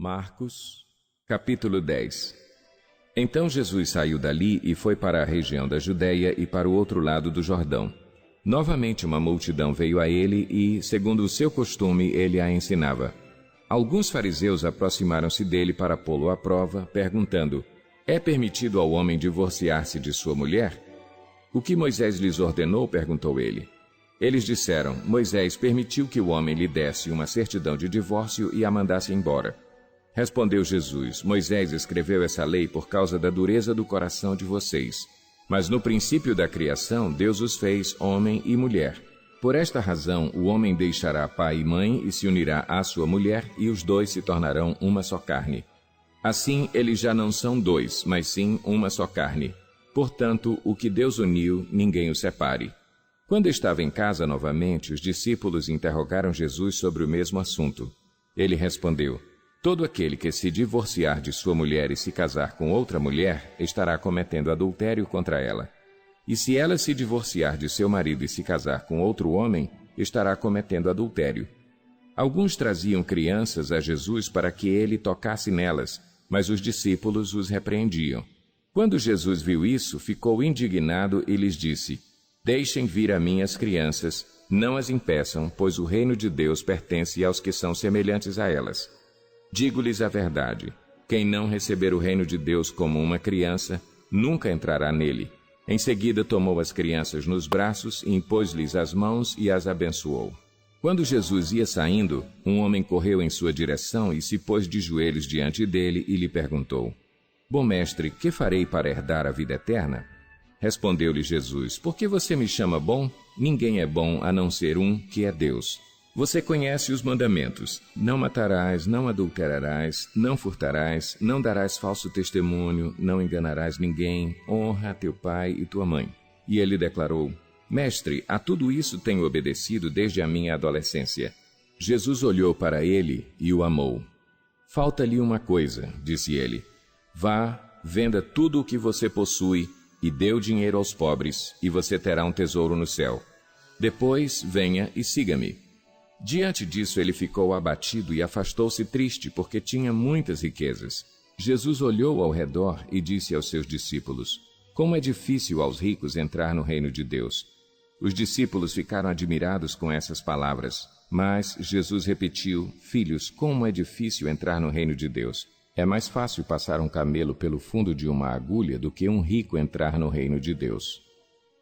Marcos, capítulo 10. Então Jesus saiu dali e foi para a região da Judéia e para o outro lado do Jordão. Novamente uma multidão veio a ele e, segundo o seu costume, ele a ensinava. Alguns fariseus aproximaram-se dele para pô-lo à prova, perguntando: é permitido ao homem divorciar-se de sua mulher? O que Moisés lhes ordenou? Perguntou ele. Eles disseram: Moisés permitiu que o homem lhe desse uma certidão de divórcio e a mandasse embora. Respondeu Jesus: Moisés escreveu essa lei por causa da dureza do coração de vocês. Mas no princípio da criação, Deus os fez homem e mulher. Por esta razão, o homem deixará pai e mãe e se unirá à sua mulher, e os dois se tornarão uma só carne. Assim, eles já não são dois, mas sim uma só carne. Portanto, o que Deus uniu, ninguém o separe. Quando estava em casa novamente, os discípulos interrogaram Jesus sobre o mesmo assunto. Ele respondeu: todo aquele que se divorciar de sua mulher e se casar com outra mulher, estará cometendo adultério contra ela. E se ela se divorciar de seu marido e se casar com outro homem, estará cometendo adultério. Alguns traziam crianças a Jesus para que ele tocasse nelas, mas os discípulos os repreendiam. Quando Jesus viu isso, ficou indignado e lhes disse: deixem vir a mim as crianças, não as impeçam, pois o reino de Deus pertence aos que são semelhantes a elas. Digo-lhes a verdade: quem não receber o reino de Deus como uma criança, nunca entrará nele. Em seguida tomou as crianças nos braços e impôs-lhes as mãos e as abençoou. Quando Jesus ia saindo, um homem correu em sua direção e se pôs de joelhos diante dele e lhe perguntou: bom mestre, que farei para herdar a vida eterna? Respondeu-lhe Jesus: por que você me chama bom? Ninguém é bom a não ser um, que é Deus. Você conhece os mandamentos: não matarás, não adulterarás, não furtarás, não darás falso testemunho, não enganarás ninguém, honra teu pai e tua mãe. E ele declarou: mestre, a tudo isso tenho obedecido desde a minha adolescência. Jesus olhou para ele e o amou. Falta-lhe uma coisa, disse ele. Vá, venda tudo o que você possui e dê o dinheiro aos pobres, e você terá um tesouro no céu. Depois, venha e siga-me. Diante disso, ele ficou abatido e afastou-se triste, porque tinha muitas riquezas. Jesus olhou ao redor e disse aos seus discípulos: como é difícil aos ricos entrar no reino de Deus. Os discípulos ficaram admirados com essas palavras, mas Jesus repetiu: filhos, como é difícil entrar no reino de Deus. É mais fácil passar um camelo pelo fundo de uma agulha do que um rico entrar no reino de Deus.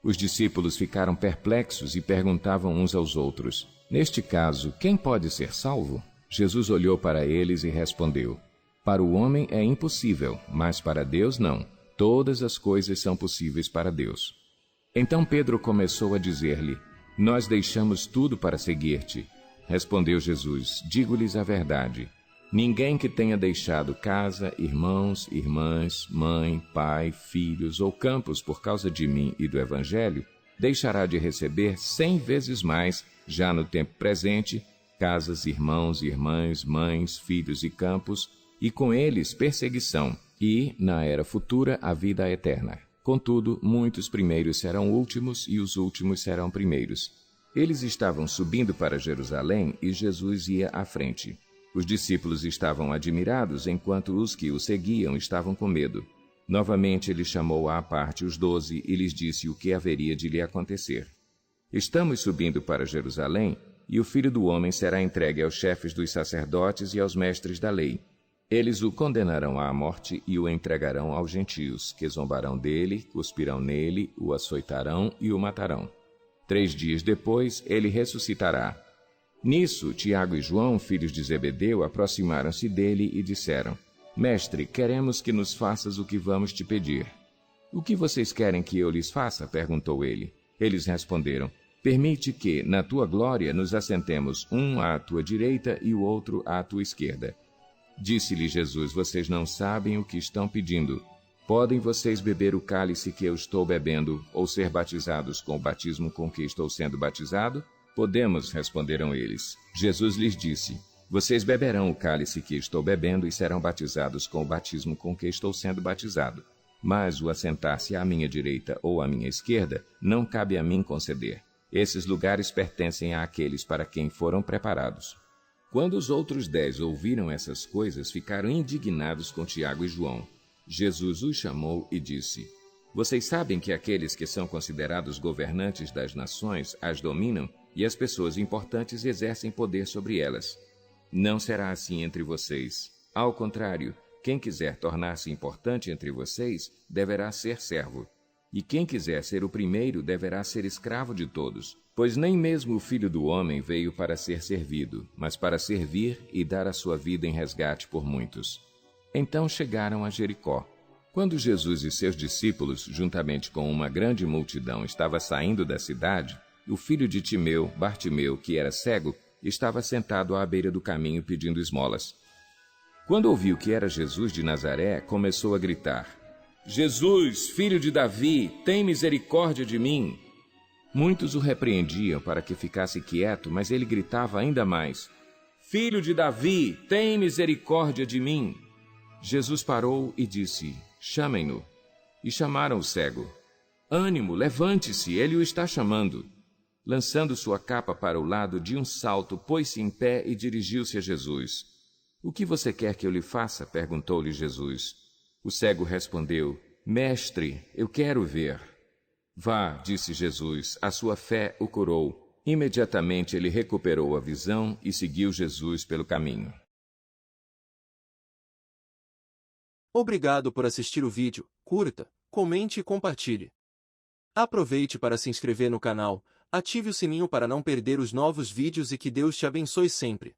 Os discípulos ficaram perplexos e perguntavam uns aos outros: neste caso, quem pode ser salvo? Jesus olhou para eles e respondeu: para o homem é impossível, mas para Deus não. Todas as coisas são possíveis para Deus. Então Pedro começou a dizer-lhe: nós deixamos tudo para seguir-te. Respondeu Jesus: digo-lhes a verdade. Ninguém que tenha deixado casa, irmãos, irmãs, mãe, pai, filhos ou campos por causa de mim e do Evangelho, deixará de receber 100 vezes mais, já no tempo presente, casas, irmãos, irmãs, mães, filhos e campos, e com eles perseguição, e, na era futura, a vida eterna. Contudo, muitos primeiros serão últimos e os últimos serão primeiros. Eles estavam subindo para Jerusalém e Jesus ia à frente. Os discípulos estavam admirados, enquanto os que o seguiam estavam com medo. Novamente ele chamou à parte os 12 e lhes disse o que haveria de lhe acontecer. Estamos subindo para Jerusalém, e o Filho do Homem será entregue aos chefes dos sacerdotes e aos mestres da lei. Eles o condenarão à morte e o entregarão aos gentios, que zombarão dele, cuspirão nele, o açoitarão e o matarão. 3 dias depois ele ressuscitará. Nisso, Tiago e João, filhos de Zebedeu, aproximaram-se dele e disseram: mestre, queremos que nos faças o que vamos te pedir. O que vocês querem que eu lhes faça? Perguntou ele. Eles responderam: permite que, na tua glória, nos assentemos um à tua direita e o outro à tua esquerda. Disse-lhe Jesus: vocês não sabem o que estão pedindo. Podem vocês beber o cálice que eu estou bebendo, ou ser batizados com o batismo com que estou sendo batizado? Podemos, responderam eles. Jesus lhes disse: vocês beberão o cálice que estou bebendo e serão batizados com o batismo com que estou sendo batizado. Mas o assentar-se à minha direita ou à minha esquerda não cabe a mim conceder. Esses lugares pertencem àqueles para quem foram preparados. Quando os outros 10 ouviram essas coisas, ficaram indignados com Tiago e João. Jesus os chamou e disse: Vocês sabem que aqueles que são considerados governantes das nações as dominam e as pessoas importantes exercem poder sobre elas. Não será assim entre vocês. Ao contrário, quem quiser tornar-se importante entre vocês deverá ser servo. E quem quiser ser o primeiro deverá ser escravo de todos. Pois nem mesmo o Filho do Homem veio para ser servido, mas para servir e dar a sua vida em resgate por muitos. Então chegaram a Jericó. Quando Jesus e seus discípulos, juntamente com uma grande multidão, estavam saindo da cidade, o filho de Timeu, Bartimeu, que era cego, estava sentado à beira do caminho pedindo esmolas. Quando ouviu que era Jesus de Nazaré, começou a gritar: Jesus, filho de Davi, tem misericórdia de mim! Muitos o repreendiam para que ficasse quieto, mas ele gritava ainda mais: Filho de Davi, tem misericórdia de mim! Jesus parou e disse: Chamem-no. E chamaram o cego. Ânimo, levante-se, ele o está chamando. Lançando sua capa para o lado, de um salto, pôs-se em pé e dirigiu-se a Jesus. O que você quer que eu lhe faça? Perguntou-lhe Jesus. O cego respondeu: Mestre, eu quero ver. Vá, disse Jesus, a sua fé o curou. Imediatamente ele recuperou a visão e seguiu Jesus pelo caminho. Obrigado por assistir o vídeo, curta, comente e compartilhe. Aproveite para se inscrever no canal, ative o sininho para não perder os novos vídeos e que Deus te abençoe sempre.